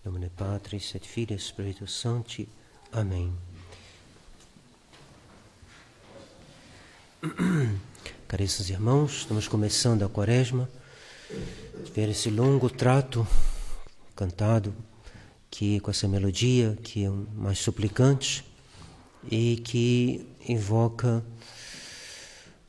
Domine Patris et Filii Spiritus Sancti. Amém. Caríssimos irmãos, estamos começando a Quaresma, ver esse longo trato cantado que com essa melodia que é mais suplicante e que invoca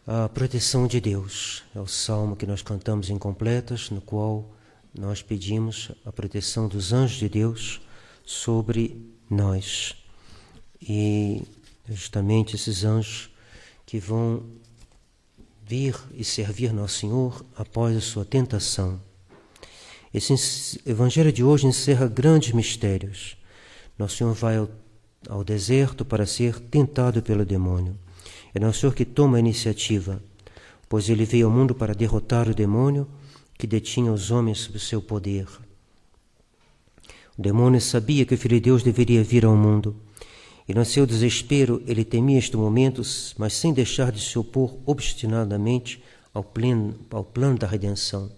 a proteção de Deus. É o salmo que nós cantamos em completas, no qual nós pedimos a proteção dos anjos de Deus sobre nós. E justamente esses anjos que vão vir e servir Nosso Senhor após a sua tentação. Esse evangelho de hoje encerra grandes mistérios. Nosso Senhor vai ao deserto para ser tentado pelo demônio. É Nosso Senhor que toma a iniciativa, pois Ele veio ao mundo para derrotar o demônio que detinha os homens sob seu poder. O demônio sabia que o Filho de Deus deveria vir ao mundo, e no seu desespero ele temia este momento, mas sem deixar de se opor obstinadamente ao plano da redenção.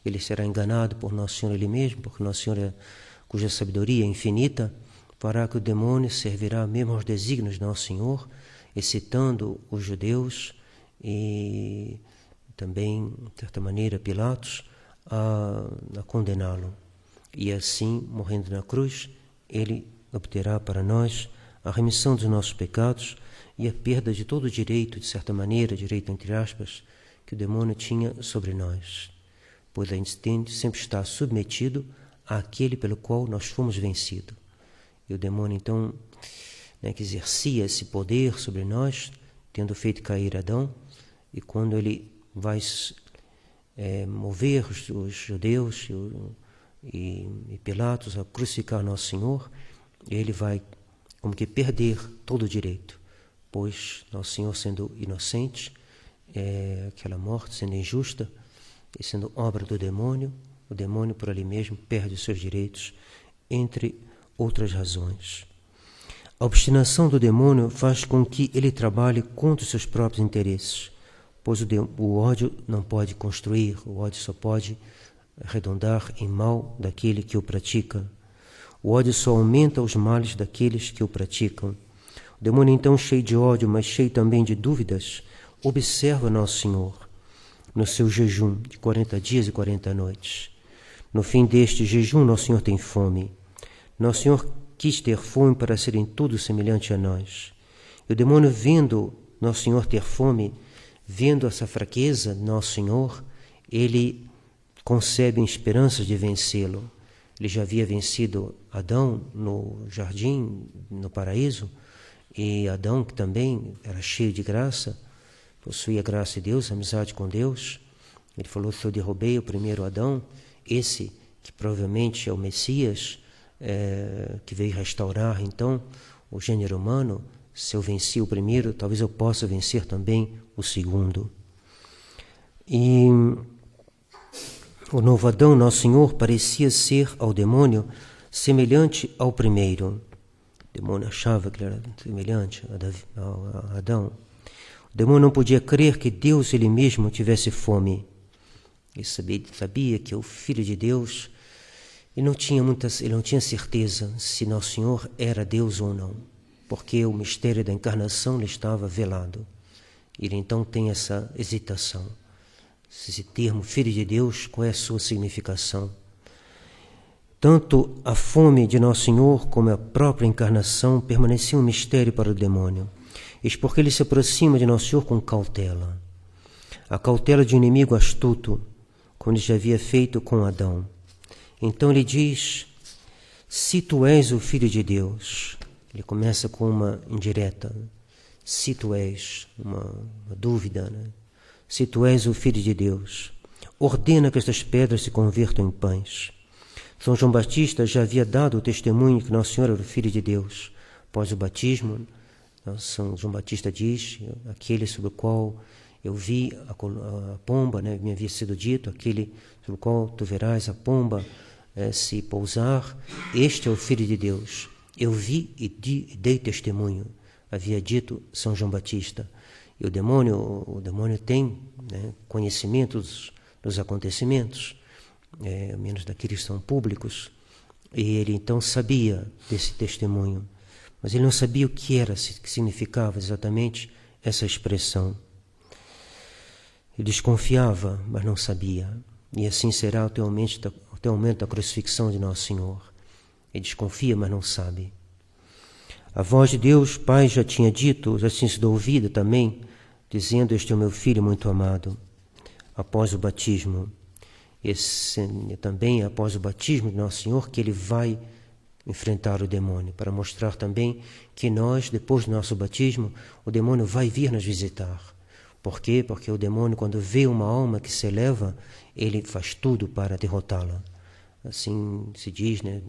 Ele será enganado por Nosso Senhor Ele mesmo, porque Nosso Senhor, cuja sabedoria é infinita, fará que o demônio servirá mesmo aos desígnios de Nosso Senhor, excitando os judeus e também, de certa maneira, Pilatos, a condená-lo. E assim, morrendo na cruz, ele obterá para nós a remissão dos nossos pecados e a perda de todo o direito, de certa maneira, direito entre aspas, que o demônio tinha sobre nós. Pois a gente sempre está submetido àquele pelo qual nós fomos vencidos. E o demônio, então, que exercia esse poder sobre nós, tendo feito cair Adão, e quando ele vai mover os judeus e Pilatos a crucificar Nosso Senhor, ele vai como que perder todo o direito, pois Nosso Senhor, sendo inocente, aquela morte sendo injusta e sendo obra do demônio, o demônio por ali mesmo perde os seus direitos, entre outras razões. A obstinação do demônio faz com que ele trabalhe contra os seus próprios interesses, pois o ódio não pode construir, o ódio só pode arredondar em mal daquele que o pratica. O ódio só aumenta os males daqueles que o praticam. O demônio, então, cheio de ódio, mas cheio também de dúvidas, observa Nosso Senhor no seu jejum de 40 dias e 40 noites. No fim deste jejum, Nosso Senhor tem fome. Nosso Senhor quis ter fome para ser em tudo semelhante a nós. E o demônio, vendo Nosso Senhor ter fome, vendo essa fraqueza de Nosso Senhor, ele concebe esperanças de vencê-lo. Ele já havia vencido Adão no jardim, no paraíso, e Adão, que também era cheio de graça, possuía a graça de Deus, a amizade com Deus. Ele falou: se eu derrubei o primeiro Adão, esse que provavelmente é o Messias, que veio restaurar então o gênero humano, se eu venci o primeiro, talvez eu possa vencer também o segundo. E o novo Adão, Nosso Senhor, parecia ser ao demônio semelhante ao primeiro. O demônio achava que ele era semelhante a Adão. O demônio não podia crer que Deus Ele mesmo tivesse fome. Ele sabia que o Filho de Deus, ele não tinha certeza se Nosso Senhor era Deus ou não, porque o mistério da encarnação lhe estava velado. Ele então tem essa hesitação. Esse termo, Filho de Deus, qual é a sua significação? Tanto a fome de Nosso Senhor como a própria encarnação permaneciam um mistério para o demônio. Eis porque ele se aproxima de Nosso Senhor com cautela. A cautela de um inimigo astuto, como ele já havia feito com Adão. Então ele diz: se tu és o Filho de Deus. Ele começa com uma indireta. Se tu és, uma dúvida, né? Se tu és o Filho de Deus, ordena que estas pedras se convertam em pães. São João Batista já havia dado o testemunho que Nosso Senhor era o Filho de Deus. Após o batismo, São João Batista diz: aquele sobre o qual eu vi a pomba, me havia sido dito, aquele sobre o qual tu verás a pomba se pousar, este é o Filho de Deus. Eu vi e dei testemunho, havia dito São João Batista. E o demônio tem conhecimento dos acontecimentos, menos daqueles que são públicos, E ele então sabia desse testemunho, mas ele não sabia o que significava exatamente essa expressão. Ele desconfiava, mas não sabia. E assim será até o momento da crucifixão de Nosso Senhor. Ele desconfia, mas não sabe. A voz de Deus, Pai, já tinha dito, já tinha sido ouvida também, dizendo: este é o meu Filho muito amado, após o batismo. Esse é também após o batismo de Nosso Senhor que ele vai enfrentar o demônio, para mostrar também que nós, depois do nosso batismo, o demônio vai vir nos visitar. Por quê? Porque o demônio, quando vê uma alma que se eleva, ele faz tudo para derrotá-la. Assim se diz, né?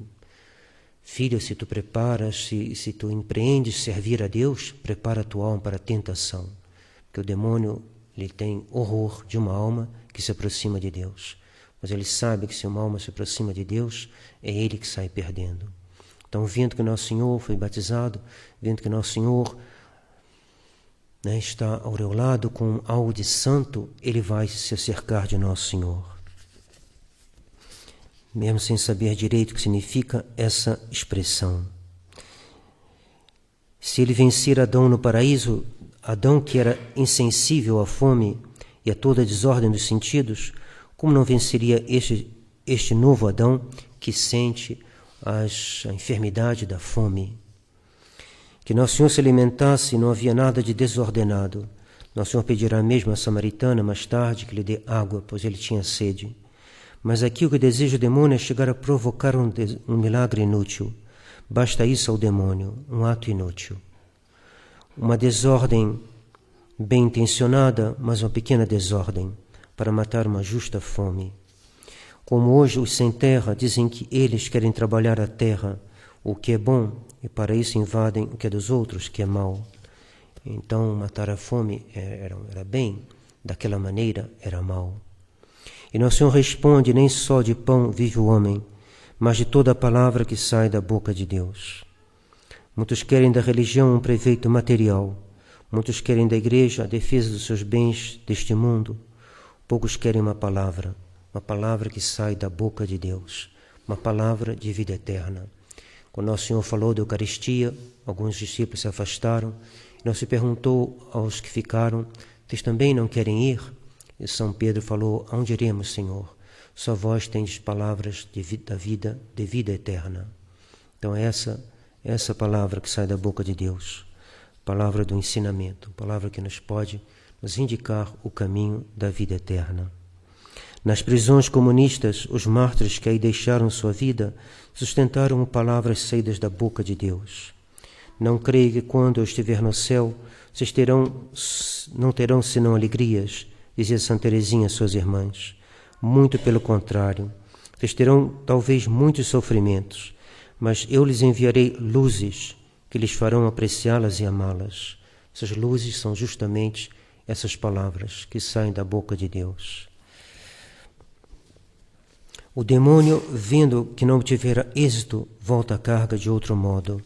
Filho, se tu preparas, se tu empreendes servir a Deus, prepara a tua alma para a tentação. Porque o demônio, ele tem horror de uma alma que se aproxima de Deus. Mas ele sabe que se uma alma se aproxima de Deus, é ele que sai perdendo. Então, vendo que Nosso Senhor foi batizado, vendo que Nosso Senhor, né, está aureolado com algo de santo, ele vai se acercar de Nosso Senhor. Mesmo sem saber direito o que significa essa expressão. Se ele vencer Adão no paraíso, Adão que era insensível à fome e a toda a desordem dos sentidos, como não venceria este novo Adão que sente a enfermidade da fome? Que Nosso Senhor se alimentasse e não havia nada de desordenado. Nosso Senhor pedirá mesmo à samaritana mais tarde que lhe dê água, pois ele tinha sede. Mas aqui o que deseja o demônio é chegar a provocar um milagre inútil. Basta isso ao demônio, um ato inútil. Uma desordem bem intencionada, mas uma pequena desordem, para matar uma justa fome. Como hoje os sem terra dizem que eles querem trabalhar a terra, o que é bom, e para isso invadem o que é dos outros, que é mal. Então matar a fome era bem, daquela maneira era mal. E Nosso Senhor responde: nem só de pão vive o homem, mas de toda a palavra que sai da boca de Deus. Muitos querem da religião um prefeito material, muitos querem da igreja a defesa dos seus bens deste mundo, poucos querem uma palavra que sai da boca de Deus, uma palavra de vida eterna. Quando Nosso Senhor falou da Eucaristia, alguns discípulos se afastaram, e não se perguntou aos que ficaram: vocês também não querem ir? E São Pedro falou: aonde iremos, Senhor? Só vós tendes palavras de vida eterna. Então essa palavra que sai da boca de Deus, palavra do ensinamento, palavra que nos pode nos indicar o caminho da vida eterna. Nas prisões comunistas, os mártires que aí deixaram sua vida sustentaram palavras saídas da boca de Deus. Não creio que quando eu estiver no céu, vocês não terão senão alegrias, dizia Santa Teresinha às suas irmãs. Muito pelo contrário, vocês terão talvez muitos sofrimentos, mas eu lhes enviarei luzes que lhes farão apreciá-las e amá-las. Essas luzes são justamente essas palavras que saem da boca de Deus. O demônio, vendo que não obtivera êxito, volta à carga de outro modo.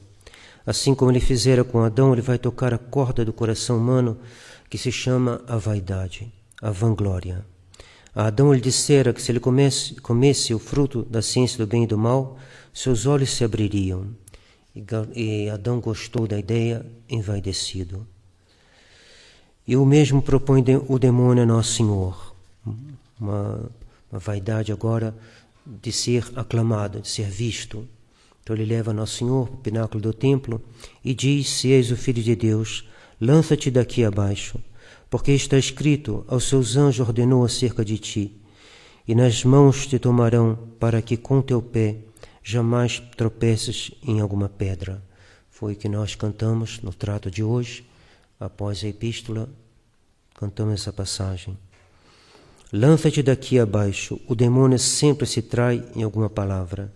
Assim como ele fizera com Adão, ele vai tocar a corda do coração humano que se chama a vaidade, a vanglória. A Adão ele dissera que se ele comesse o fruto da ciência do bem e do mal, seus olhos se abririam. E Adão gostou da ideia, envaidecido. E o mesmo propõe o demônio a Nosso Senhor. Uma vaidade agora de ser aclamado, de ser visto. Então ele leva Nosso Senhor para o pináculo do templo e diz: se és o Filho de Deus, lança-te daqui abaixo, porque está escrito: aos seus anjos ordenou acerca de ti, e nas mãos te tomarão, para que com teu pé jamais tropeces em alguma pedra. Foi o que nós cantamos no trato de hoje, após a epístola, cantamos essa passagem. Lança-te daqui abaixo. O demônio sempre se trai em alguma palavra.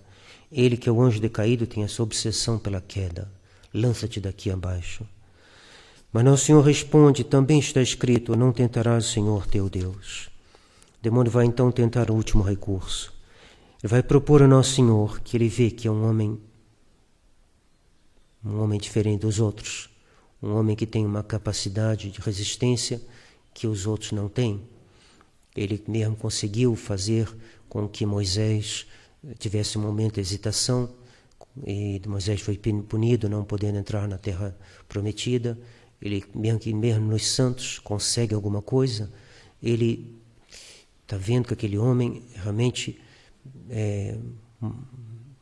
Ele, que é o anjo decaído, tem essa obsessão pela queda. Lança-te daqui abaixo. Mas Nosso Senhor responde: também está escrito: não tentarás o Senhor teu Deus. O demônio vai então tentar o último recurso. Ele vai propor a Nosso Senhor que ele vê que é um homem diferente dos outros, um homem que tem uma capacidade de resistência que os outros não têm. Ele mesmo conseguiu fazer com que Moisés tivesse um momento de hesitação, e Moisés foi punido, não podendo entrar na terra prometida. Ele, mesmo nos santos, consegue alguma coisa. Ele está vendo que aquele homem realmente é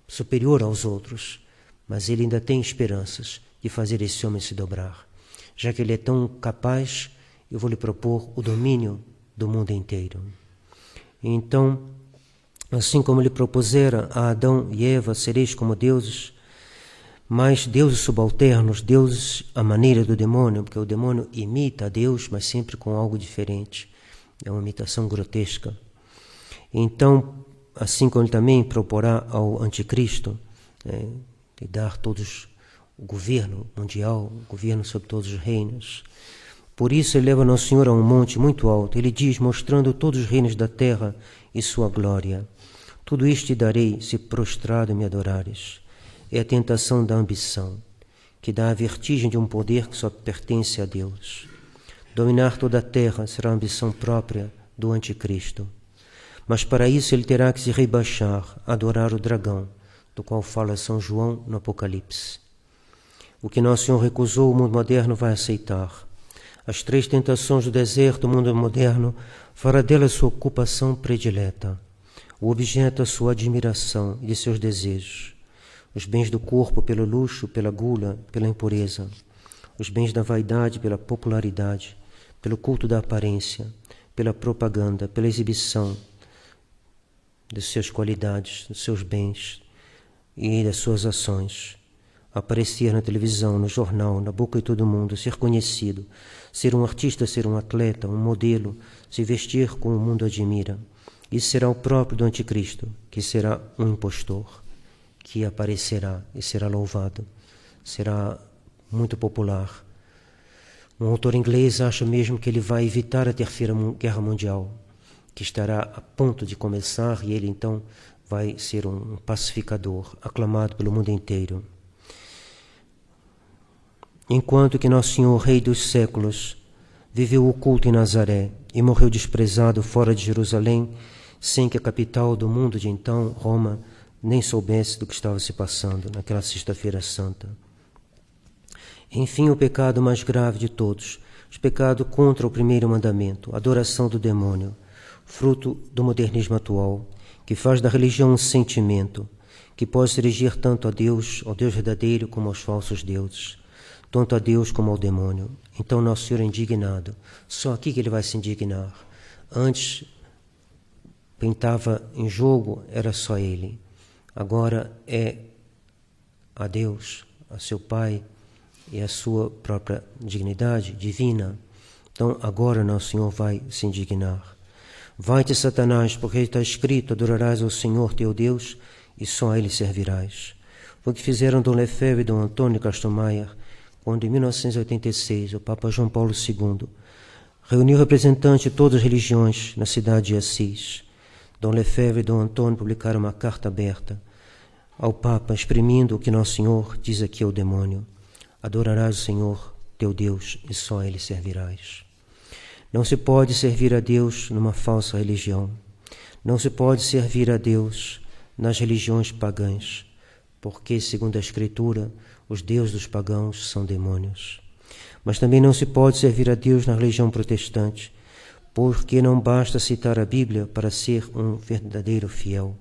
superior aos outros, mas ele ainda tem esperanças de fazer esse homem se dobrar. Já que ele é tão capaz, eu vou lhe propor o domínio do mundo inteiro. Então, assim como lhe propusera a Adão e Eva, sereis como deuses, mas deuses subalternos, deuses à maneira do demônio, porque o demônio imita a Deus, mas sempre com algo diferente. É uma imitação grotesca. Então, assim como ele também proporá ao anticristo, de dar todos o governo mundial, o governo sobre todos os reinos. Por isso ele leva Nosso Senhor a um monte muito alto. Ele diz, mostrando todos os reinos da terra e sua glória: tudo isto te darei, se prostrado me adorares. É a tentação da ambição, que dá a vertigem de um poder que só pertence a Deus. Dominar toda a terra será a ambição própria do anticristo. Mas para isso ele terá que se rebaixar, adorar o dragão, do qual fala São João no Apocalipse. O que Nosso Senhor recusou, o mundo moderno vai aceitar. As 3 tentações do deserto, o mundo moderno fará dela sua ocupação predileta, o objeto da sua admiração e de seus desejos. Os bens do corpo pelo luxo, pela gula, pela impureza. Os bens da vaidade pela popularidade, pelo culto da aparência, pela propaganda, pela exibição de suas qualidades, dos seus bens e das suas ações. Aparecer na televisão, no jornal, na boca de todo mundo, ser conhecido, ser um artista, ser um atleta, um modelo, se vestir como o mundo admira. Isso será o próprio do anticristo, que será um impostor, que aparecerá e será louvado, será muito popular. Um autor inglês acha mesmo que ele vai evitar a Terceira Guerra Mundial, que estará a ponto de começar, e ele então vai ser um pacificador, aclamado pelo mundo inteiro. Enquanto que Nosso Senhor, Rei dos séculos, viveu oculto em Nazaré e morreu desprezado fora de Jerusalém, sem que a capital do mundo de então, Roma, nem soubesse do que estava se passando naquela Sexta-feira Santa. Enfim, o pecado mais grave de todos, o pecado contra o primeiro mandamento, a adoração do demônio, fruto do modernismo atual, que faz da religião um sentimento, que pode se dirigir tanto a Deus, ao Deus verdadeiro, como aos falsos deuses, tanto a Deus como ao demônio. Então Nosso Senhor é indignado. Só aqui que ele vai se indignar. Antes, quem estava em jogo era só ele. Agora é a Deus, a seu Pai e a sua própria dignidade divina. Então agora Nosso Senhor vai se indignar. Vai-te, Satanás, porque está escrito: adorarás ao Senhor teu Deus e só a Ele servirás. Foi o que fizeram Dom Lefebvre e Dom Antônio Castelmayer, quando em 1986 o Papa João Paulo II reuniu representantes de todas as religiões na cidade de Assis. Dom Lefebvre e Dom Antônio publicaram uma carta aberta ao Papa, exprimindo o que Nosso Senhor diz aqui ao demônio: adorarás o Senhor teu Deus e só a Ele servirás. Não se pode servir a Deus numa falsa religião. Não se pode servir a Deus nas religiões pagãs, porque, segundo a Escritura, os deuses dos pagãos são demônios. Mas também não se pode servir a Deus na religião protestante, porque não basta citar a Bíblia para ser um verdadeiro fiel.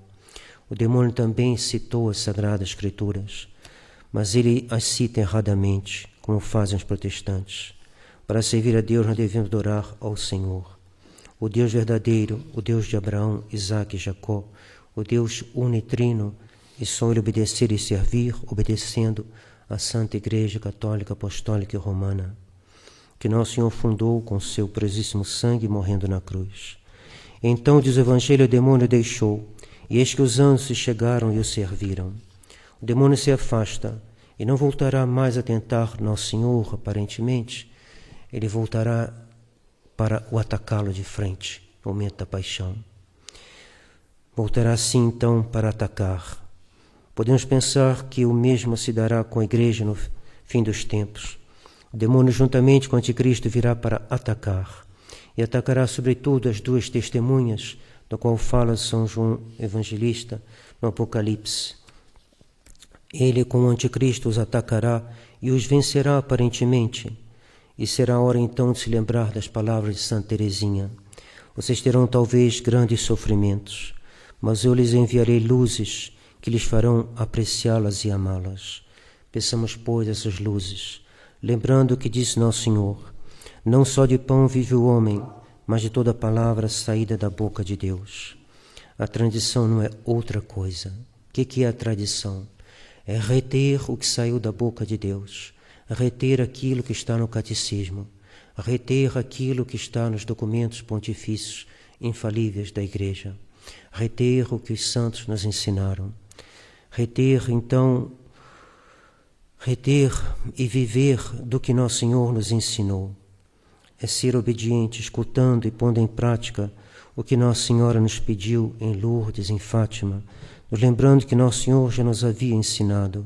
O demônio também citou as Sagradas Escrituras, mas ele as cita erradamente, como fazem os protestantes. Para servir a Deus, nós devemos adorar ao Senhor, o Deus verdadeiro, o Deus de Abraão, Isaque e Jacó, o Deus unitrino, e só Ele obedecer e servir, obedecendo à Santa Igreja Católica, Apostólica e Romana, que Nosso Senhor fundou com seu preciosíssimo sangue, morrendo na cruz. Então, diz o Evangelho, o demônio deixou, e eis que os anjos se chegaram e o serviram. O demônio se afasta e não voltará mais a tentar Nosso Senhor, aparentemente. Ele voltará para o atacá-lo de frente, no momento da paixão. Voltará sim, então, para atacar. Podemos pensar que o mesmo se dará com a Igreja no fim dos tempos. O demônio, juntamente com o anticristo, virá para atacar. E atacará, sobretudo, as duas testemunhas, da qual fala São João Evangelista, no Apocalipse. Ele, com o anticristo, os atacará e os vencerá aparentemente. E será hora então de se lembrar das palavras de Santa Teresinha. Vocês terão talvez grandes sofrimentos, mas eu lhes enviarei luzes que lhes farão apreciá-las e amá-las. Peçamos, pois, essas luzes, lembrando o que disse Nosso Senhor: não só de pão vive o homem, mas de toda palavra saída da boca de Deus. A tradição não é outra coisa. O que é a tradição? É reter o que saiu da boca de Deus, reter aquilo que está no catecismo, reter aquilo que está nos documentos pontifícios infalíveis da Igreja, reter o que os santos nos ensinaram, reter e viver do que Nosso Senhor nos ensinou. É ser obediente, escutando e pondo em prática o que Nossa Senhora nos pediu em Lourdes, em Fátima, nos lembrando que Nosso Senhor já nos havia ensinado,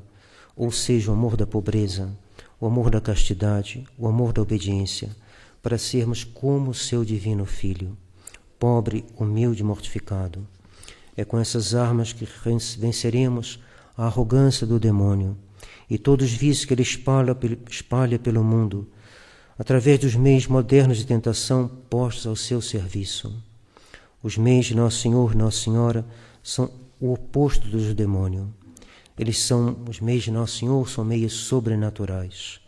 ou seja, o amor da pobreza, o amor da castidade, o amor da obediência, para sermos como o seu divino Filho, pobre, humilde e mortificado. É com essas armas que venceremos a arrogância do demônio e todos os vícios que ele espalha pelo mundo, através dos meios modernos de tentação postos ao seu serviço. Os meios de Nosso Senhor e Nossa Senhora são o oposto dos do demônio. Os meios de Nosso Senhor são meios sobrenaturais.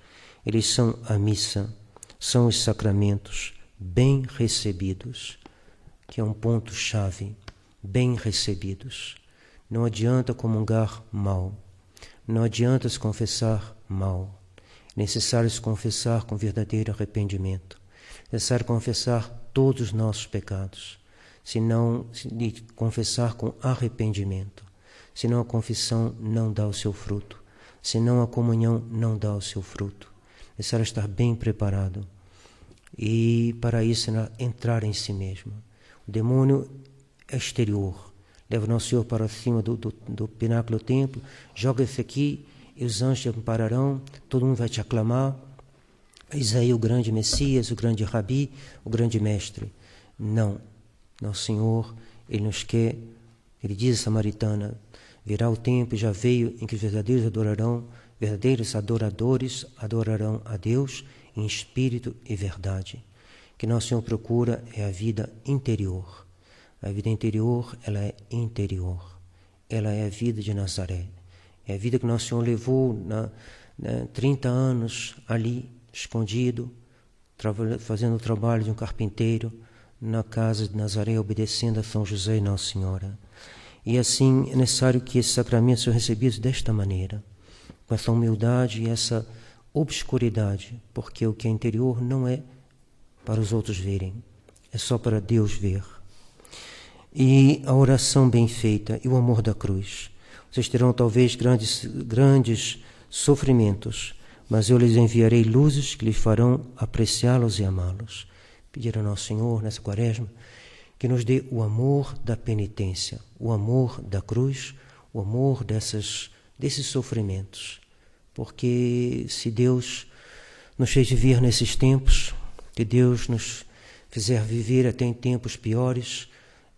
Eles são a missa, são os sacramentos bem recebidos, que é um ponto-chave, bem recebidos. Não adianta comungar mal, não adianta se confessar mal. É necessário se confessar com verdadeiro arrependimento. É necessário confessar todos os nossos pecados, senão confessar com arrependimento. Senão a confissão não dá o seu fruto, senão a comunhão não dá o seu fruto. É necessário estar bem preparado e para isso entrar em si mesmo. O demônio é exterior, leva Nosso Senhor para cima do pináculo do templo, joga isso aqui e os anjos te ampararão, todo mundo vai te aclamar. Eis aí o grande Messias, o grande Rabi, o grande Mestre. Não. Nosso Senhor, Ele nos quer, Ele diz a Samaritana: virá o tempo, e já veio, em que os verdadeiros adoradores adorarão a Deus em espírito e verdade. O que Nosso Senhor procura é a vida interior. A vida interior, ela é interior. Ela é a vida de Nazaré. É a vida que Nosso Senhor levou 30 anos ali, escondido, fazendo o trabalho de um carpinteiro na casa de Nazaré, obedecendo a São José e Nossa Senhora. E assim é necessário que esses sacramentos sejam recebidos desta maneira, com essa humildade e essa obscuridade, porque o que é interior não é para os outros verem, é só para Deus ver. E a oração bem feita e o amor da cruz. Vocês terão talvez grandes sofrimentos, mas eu lhes enviarei luzes que lhes farão apreciá-los e amá-los. Pedir a Nosso Senhor, nessa quaresma, que nos dê o amor da penitência, o amor da cruz, o amor desses sofrimentos. Porque se Deus nos fez viver nesses tempos, que Deus nos fizer viver até em tempos piores,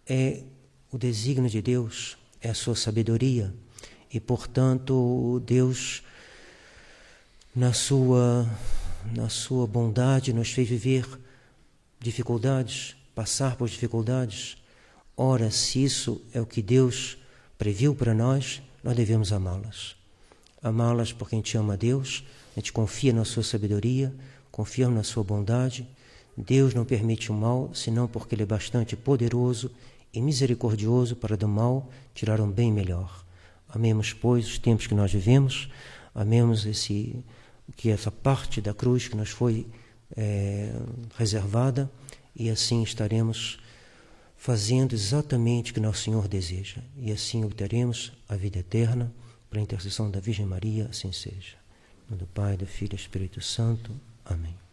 é o desígnio de Deus, é a sua sabedoria. E, portanto, Deus, na sua bondade, nos fez viver dificuldades, passar por dificuldades. Ora, se isso é o que Deus previu para nós, nós devemos amá-las. Amá-las porque a gente ama a Deus, a gente confia na sua sabedoria, confiamos na sua bondade. Deus não permite o mal, senão porque Ele é bastante poderoso e misericordioso para do mal tirar um bem melhor. Amemos, pois, os tempos que nós vivemos, amemos essa parte da cruz que nos foi reservada, e assim estaremos fazendo exatamente o que Nosso Senhor deseja, e assim obteremos a vida eterna, pela intercessão da Virgem Maria, assim seja. Em nome do Pai, do Filho e do Espírito Santo. Amém.